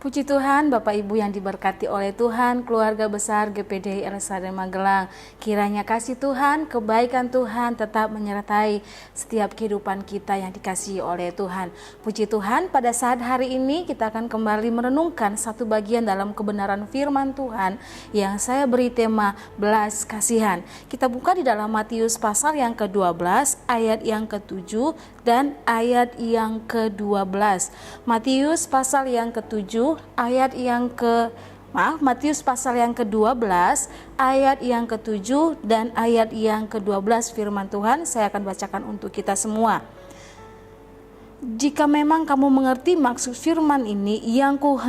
Puji Tuhan, Bapak Ibu yang diberkati oleh Tuhan, keluarga besar GPDI LSD Magelang. Kiranya kasih Tuhan, kebaikan Tuhan tetap menyertai setiap kehidupan kita yang dikasihi oleh Tuhan. Puji Tuhan, pada saat hari ini kita akan kembali merenungkan satu bagian dalam kebenaran firman Tuhan yang saya beri tema belas kasihan. Kita buka di dalam Matius pasal yang ke-12, ayat yang ke-7 dan ayat yang ke-12. Matius pasal yang ke-7 ayat yang Matius pasal yang ke-12 ayat yang ke-7 dan ayat yang ke-12 firman Tuhan saya akan bacakan untuk kita semua. Jika memang kamu mengerti maksud firman ini, yang ku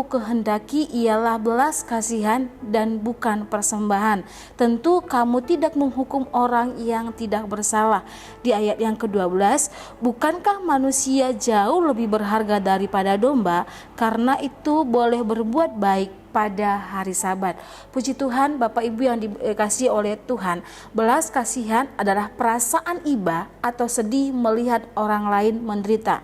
kehendaki ialah belas kasihan dan bukan persembahan. Tentu kamu tidak menghukum orang yang tidak bersalah. Di ayat yang ke-12, bukankah manusia jauh lebih berharga daripada domba? Karena itu boleh berbuat baik pada hari Sabat. Puji Tuhan, Bapak Ibu yang dikasihi oleh Tuhan, belas kasihan adalah perasaan iba atau sedih melihat orang lain menderita.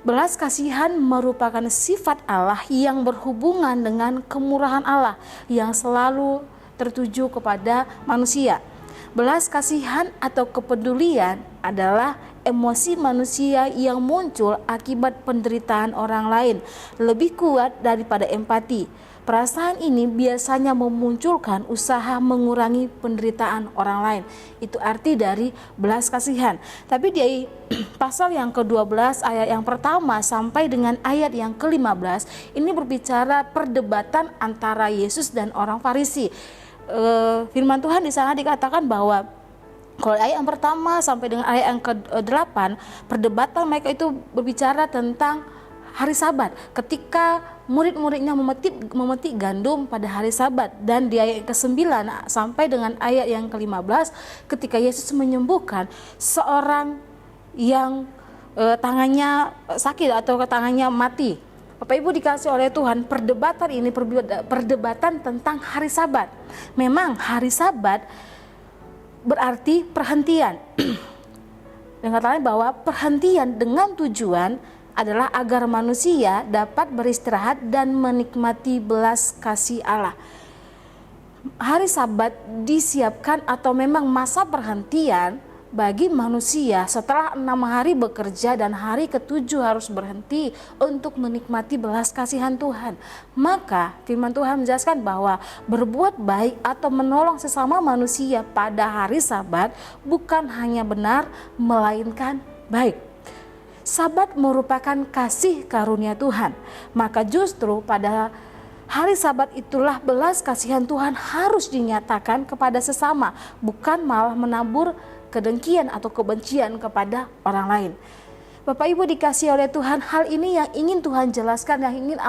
Belas kasihan merupakan sifat Allah yang berhubungan dengan kemurahan Allah yang selalu tertuju kepada manusia. Belas kasihan atau kepedulian adalah emosi manusia yang muncul akibat penderitaan orang lain, lebih kuat daripada empati. Perasaan ini biasanya memunculkan usaha mengurangi penderitaan orang lain. Itu arti dari belas kasihan. Tapi di pasal yang ke-12 ayat yang pertama sampai dengan ayat yang ke-15 ini berbicara perdebatan antara Yesus dan orang Farisi. Firman Tuhan di sana dikatakan bahwa kalau ayat yang pertama sampai dengan ayat yang ke-8, perdebatan mereka itu berbicara tentang hari Sabat, ketika murid-muridnya memetik gandum pada hari Sabat. Dan di ayat ke-9 sampai dengan ayat yang ke-15, ketika Yesus menyembuhkan seorang yang tangannya sakit atau tangannya mati. Bapak Ibu dikasih oleh Tuhan, perdebatan ini perdebatan tentang hari Sabat. Memang hari Sabat berarti perhentian. Dengan kata lain bahwa perhentian dengan tujuan adalah agar manusia dapat beristirahat dan menikmati belas kasih Allah. Hari Sabat disiapkan atau memang masa perhentian bagi manusia setelah 6 hari bekerja dan hari ke-7 harus berhenti untuk menikmati belas kasihan Tuhan. Maka firman Tuhan menjelaskan bahwa berbuat baik atau menolong sesama manusia pada hari Sabat bukan hanya benar melainkan baik. Sabat merupakan kasih karunia Tuhan. Maka justru pada hari Sabat itulah belas kasihan Tuhan harus dinyatakan kepada sesama, bukan malah menabur kedengkian atau kebencian kepada orang lain. Bapak Ibu dikasihi oleh Tuhan, hal ini yang ingin Tuhan jelaskan, yang ingin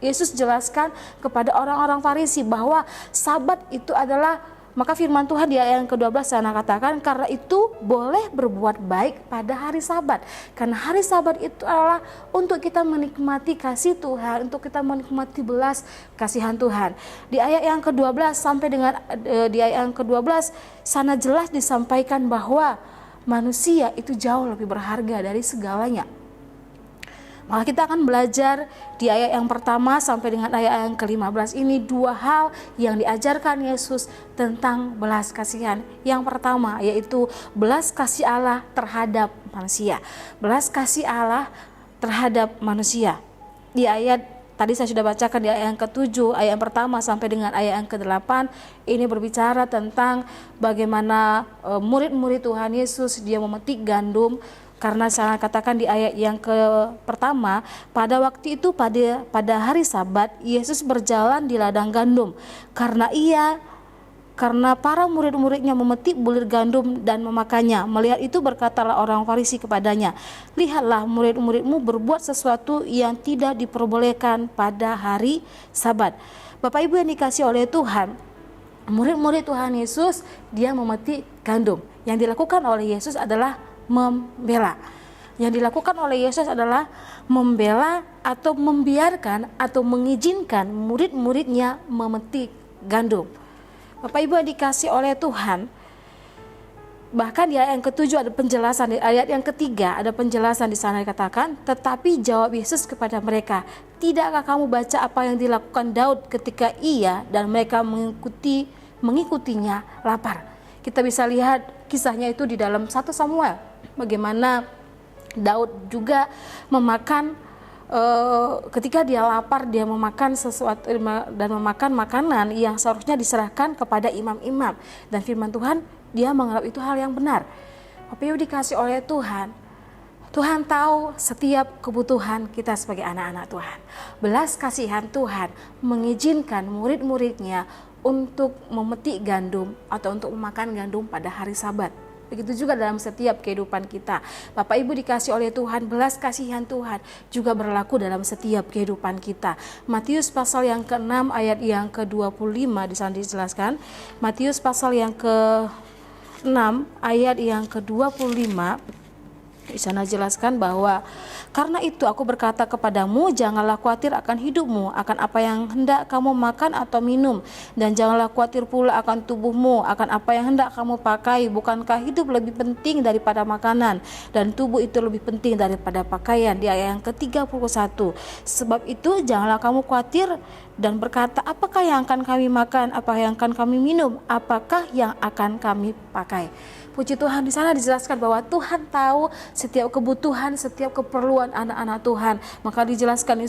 Yesus jelaskan kepada orang-orang Farisi, bahwa Sabat itu adalah, maka firman Tuhan di ayat yang ke-12 sana katakan, karena itu boleh berbuat baik pada hari Sabat. Karena hari Sabat itu adalah untuk kita menikmati kasih Tuhan, untuk kita menikmati belas kasihan Tuhan. Di ayat yang ke-12 sampai dengan di ayat yang ke-12 sana jelas disampaikan bahwa manusia itu jauh lebih berharga dari segalanya. Maka kita akan belajar di ayat yang pertama sampai dengan ayat yang ke-15 ini dua hal yang diajarkan Yesus tentang belas kasihan. Yang pertama yaitu belas kasih Allah terhadap manusia. Belas kasih Allah terhadap manusia. Di ayat tadi saya sudah bacakan di ayat yang ke-7, ayat yang pertama sampai dengan ayat yang ke-8 ini berbicara tentang bagaimana murid-murid Tuhan Yesus dia memetik gandum. Karena saya katakan di ayat yang pertama, pada waktu itu pada hari Sabat Yesus berjalan di ladang gandum. Karena para murid-muridnya memetik bulir gandum dan memakannya. Melihat itu berkatalah orang Farisi kepadanya, lihatlah murid-muridmu berbuat sesuatu yang tidak diperbolehkan pada hari Sabat. Bapak Ibu yang dikasihi oleh Tuhan, murid-murid Tuhan Yesus dia memetik gandum. Yang dilakukan oleh Yesus adalah membela. Yang dilakukan oleh Yesus adalah membela atau membiarkan atau mengizinkan murid-muridnya memetik gandum. Bapak Ibu yang dikasihi oleh Tuhan, Bahkan di ayat yang ketujuh ada penjelasan, di ayat yang ketiga ada penjelasan di sana dikatakan, tetapi jawab Yesus kepada mereka, tidakkah kamu baca apa yang dilakukan Daud ketika ia dan mereka mengikutinya lapar? Kita bisa lihat kisahnya itu di dalam 1 Samuel, bagaimana Daud juga memakan ketika dia lapar, dia memakan sesuatu dan memakan makanan yang seharusnya diserahkan kepada imam-imam, dan firman Tuhan dia menganggap itu hal yang benar. Bapak Ibu dikasih oleh Tuhan, Tuhan tahu setiap kebutuhan kita sebagai anak-anak Tuhan. Belas kasihan Tuhan mengizinkan murid-muridnya untuk memetik gandum atau untuk memakan gandum pada hari Sabat. Begitu juga dalam setiap kehidupan kita. Bapak Ibu dikasih oleh Tuhan, belas kasihan Tuhan juga berlaku dalam setiap kehidupan kita. Matius pasal yang ke-6 ayat yang ke-25 di sana dijelaskan. Matius pasal yang ke-6 ayat yang ke-25 di sana jelaskan bahwa karena itu aku berkata kepadamu, janganlah khawatir akan hidupmu, akan apa yang hendak kamu makan atau minum, dan janganlah khawatir pula akan tubuhmu, akan apa yang hendak kamu pakai. Bukankah hidup lebih penting daripada makanan, dan tubuh itu lebih penting daripada pakaian? Di ayat yang ke-31, sebab itu janganlah kamu khawatir dan berkata, apakah yang akan kami makan, apa yang akan kami minum, apakah yang akan kami pakai. Puji Tuhan, di sana dijelaskan bahwa Tuhan tahu setiap kebutuhan, setiap keperluan anak-anak Tuhan. Maka dijelaskan,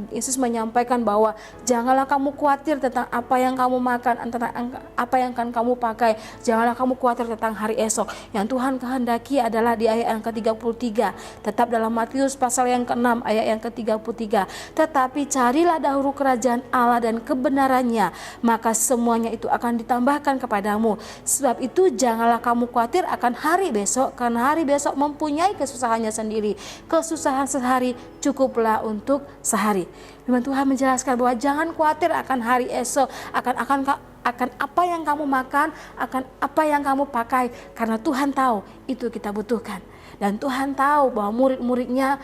Yesus menyampaikan bahwa janganlah kamu khawatir tentang apa yang kamu makan, tentang apa yang akan kamu pakai. Janganlah kamu khawatir tentang hari esok. Yang Tuhan kehendaki adalah di ayat yang ke-33. Tetap dalam Matius pasal yang ke-6 ayat yang ke-33. Tetapi carilah dahulu kerajaan Allah dan kebenarannya, maka semuanya itu akan ditambahkan kepadamu. Sebab itu janganlah kamu khawatir akan hari besok, karena hari besok mempunyai kesusahannya sendiri. Kesusahan sehari cukuplah untuk sehari. Firman Tuhan menjelaskan bahwa jangan khawatir akan hari esok, akan apa yang kamu makan, akan apa yang kamu pakai, karena Tuhan tahu itu kita butuhkan. Dan Tuhan tahu bahwa murid-muridnya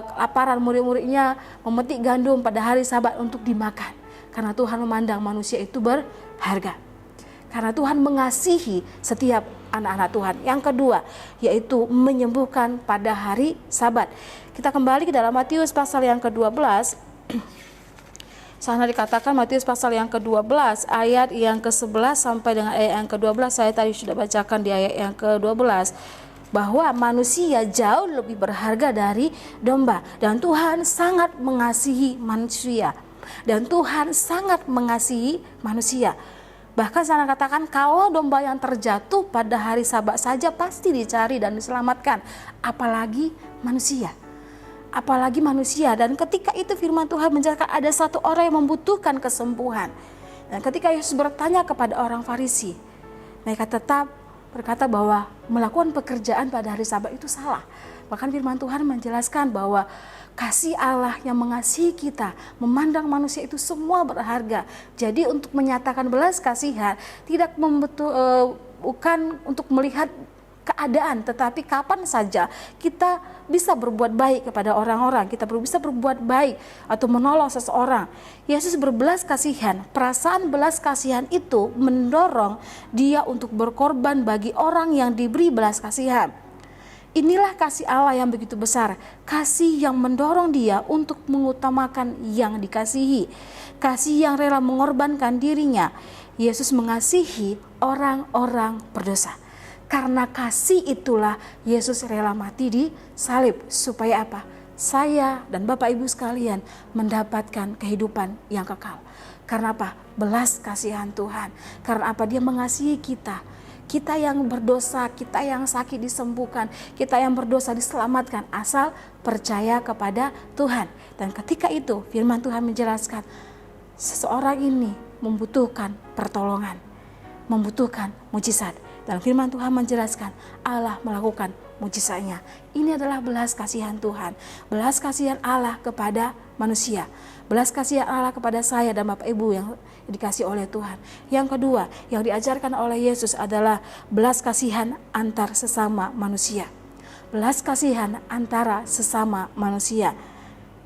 kelaparan, murid-muridnya memetik gandum pada hari Sabat untuk dimakan, karena Tuhan memandang manusia itu berharga. Karena Tuhan mengasihi setiap anak-anak Tuhan. Yang kedua, yaitu menyembuhkan pada hari Sabat. Kita kembali ke dalam Matius pasal yang ke-12. Sana dikatakan Matius pasal yang ke-12 ayat yang ke-11 sampai dengan ayat yang ke-12. Saya tadi sudah bacakan di ayat yang ke-12 bahwa manusia jauh lebih berharga dari domba, dan Tuhan sangat mengasihi manusia. Dan Tuhan sangat mengasihi manusia. Bahkan sana katakan kalau domba yang terjatuh pada hari Sabat saja pasti dicari dan diselamatkan, apalagi manusia. Apalagi manusia. Dan ketika itu firman Tuhan menjelaskan ada satu orang yang membutuhkan kesembuhan. Dan ketika Yesus bertanya kepada orang Farisi, mereka tetap berkata bahwa melakukan pekerjaan pada hari Sabat itu salah. Bahkan firman Tuhan menjelaskan bahwa kasih Allah yang mengasihi kita, memandang manusia itu semua berharga. Jadi untuk menyatakan belas kasihan tidak bukan untuk melihat keadaan, tetapi kapan saja kita bisa berbuat baik kepada orang-orang, kita bisa berbuat baik atau menolong seseorang. Yesus berbelas kasihan, perasaan belas kasihan itu mendorong dia untuk berkorban bagi orang yang diberi belas kasihan. Inilah kasih Allah yang begitu besar, kasih yang mendorong dia untuk mengutamakan yang dikasihi, kasih yang rela mengorbankan dirinya. Yesus mengasihi orang-orang berdosa. Karena kasih itulah Yesus rela mati di salib. Supaya apa? Saya dan Bapak Ibu sekalian mendapatkan kehidupan yang kekal. Karena apa? Belas kasihan Tuhan. Karena apa? Dia mengasihi kita. Kita yang berdosa, kita yang sakit disembuhkan, kita yang berdosa diselamatkan asal percaya kepada Tuhan. Dan ketika itu firman Tuhan menjelaskan seseorang ini membutuhkan pertolongan, membutuhkan mujizat. Dan firman Tuhan menjelaskan Allah melakukan mujizatnya. Ini adalah belas kasihan Tuhan, belas kasihan Allah kepada manusia, belas kasihan Allah kepada saya dan Bapak Ibu yang dikasih oleh Tuhan. Yang kedua yang diajarkan oleh Yesus adalah belas kasihan antar sesama manusia. Belas kasihan antara sesama manusia.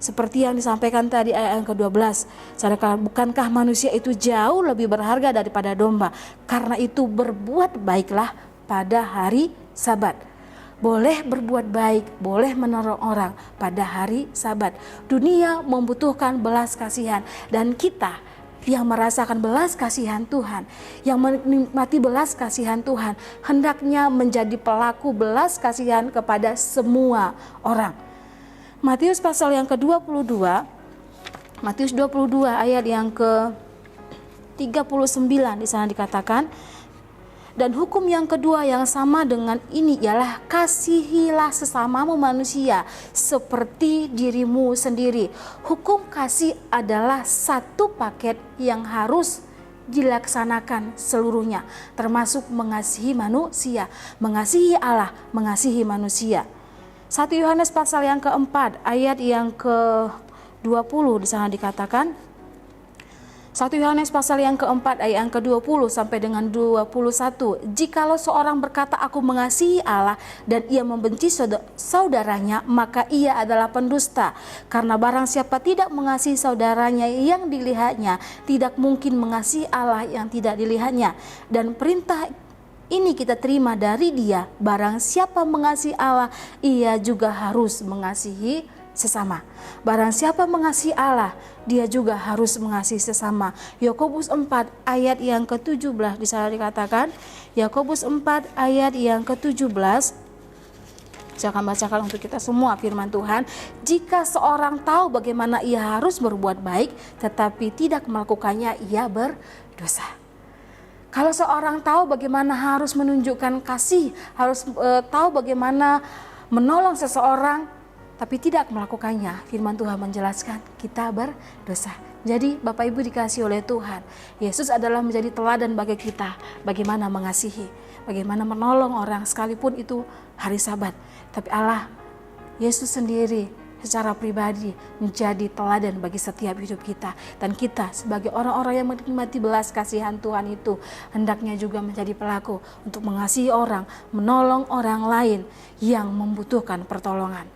Seperti yang disampaikan tadi ayat yang ke-12. Bukankah manusia itu jauh lebih berharga daripada domba? Karena itu berbuat baiklah pada hari Sabat. Boleh berbuat baik, boleh menolong orang pada hari Sabat. Dunia membutuhkan belas kasihan, dan kita yang merasakan belas kasihan Tuhan, yang menikmati belas kasihan Tuhan, hendaknya menjadi pelaku belas kasihan kepada semua orang. Matius pasal yang ke-22, Matius 22 ayat yang ke-39 di sana dikatakan, dan hukum yang kedua yang sama dengan ini ialah kasihilah sesamamu manusia seperti dirimu sendiri. Hukum kasih adalah satu paket yang harus dilaksanakan seluruhnya, termasuk mengasihi manusia, mengasihi Allah, mengasihi manusia. 1 Yohanes pasal yang keempat ayat yang ke-20 di sana dikatakan, 1 Yohanes pasal yang keempat ayat yang ke-20 sampai dengan 21. Jikalau seorang berkata aku mengasihi Allah dan ia membenci saudaranya, maka ia adalah pendusta. Karena barang siapa tidak mengasihi saudaranya yang dilihatnya, tidak mungkin mengasihi Allah yang tidak dilihatnya. Dan perintah ini kita terima dari Dia, barang siapa mengasihi Allah, ia juga harus mengasihi sesama. Barang siapa mengasihi Allah, dia juga harus mengasihi sesama. Yakobus 4 ayat yang ke-17 di sana dikatakan, Yakobus 4 ayat yang ke-17, saya akan bacakan untuk kita semua firman Tuhan. Jika seorang tahu bagaimana ia harus berbuat baik tetapi tidak melakukannya, ia berdosa. Kalau seorang tahu bagaimana harus menunjukkan kasih, harus tahu bagaimana menolong seseorang tapi tidak melakukannya, firman Tuhan menjelaskan kita berdosa. Jadi Bapak Ibu dikasihi oleh Tuhan, Yesus adalah menjadi teladan bagi kita bagaimana mengasihi, bagaimana menolong orang sekalipun itu hari Sabat. Tapi Allah, Yesus sendiri secara pribadi menjadi teladan bagi setiap hidup kita. Dan kita sebagai orang-orang yang menikmati belas kasihan Tuhan itu hendaknya juga menjadi pelaku untuk mengasihi orang, menolong orang lain yang membutuhkan pertolongan.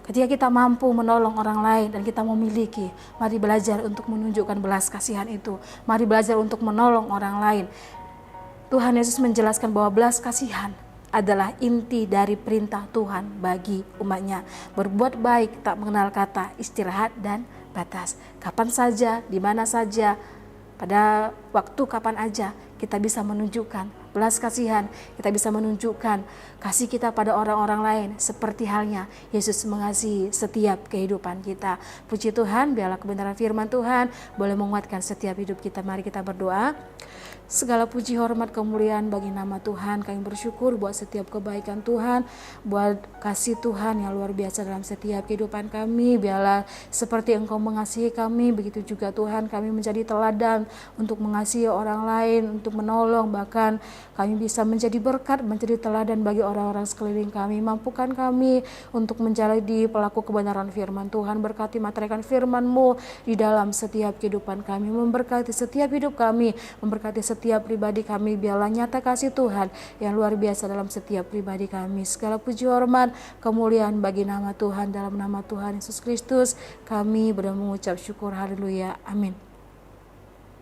Ketika kita mampu menolong orang lain dan kita memiliki, mari belajar untuk menunjukkan belas kasihan itu. Mari belajar untuk menolong orang lain. Tuhan Yesus menjelaskan bahwa belas kasihan adalah inti dari perintah Tuhan bagi umatnya. Berbuat baik tak mengenal kata istirahat dan batas. Kapan saja, di mana saja, pada waktu kapan aja kita bisa menunjukkan belas kasihan, kita bisa menunjukkan kasih kita pada orang-orang lain seperti halnya Yesus mengasihi setiap kehidupan kita. Puji Tuhan, biarlah kebenaran firman Tuhan boleh menguatkan setiap hidup kita. Mari kita berdoa. Segala puji, hormat, kemuliaan bagi nama Tuhan. Kami bersyukur buat setiap kebaikan Tuhan, buat kasih Tuhan yang luar biasa dalam setiap kehidupan kami. Biarlah seperti Engkau mengasihi kami, begitu juga Tuhan kami menjadi teladan untuk mengasihi orang lain, untuk menolong, bahkan kami bisa menjadi berkat, menjadi teladan bagi orang-orang sekeliling kami. Mampukan kami untuk menjadi pelaku kebenaran firman Tuhan. Berkati materaikan firman-Mu di dalam setiap kehidupan kami, memberkati setiap hidup kami, memberkati setiap pribadi kami. Biarlah nyata kasih Tuhan yang luar biasa dalam setiap pribadi kami. Segala puji, hormat, kemuliaan bagi nama Tuhan. Dalam nama Tuhan Yesus Kristus kami mengucap syukur. Haleluya, amin.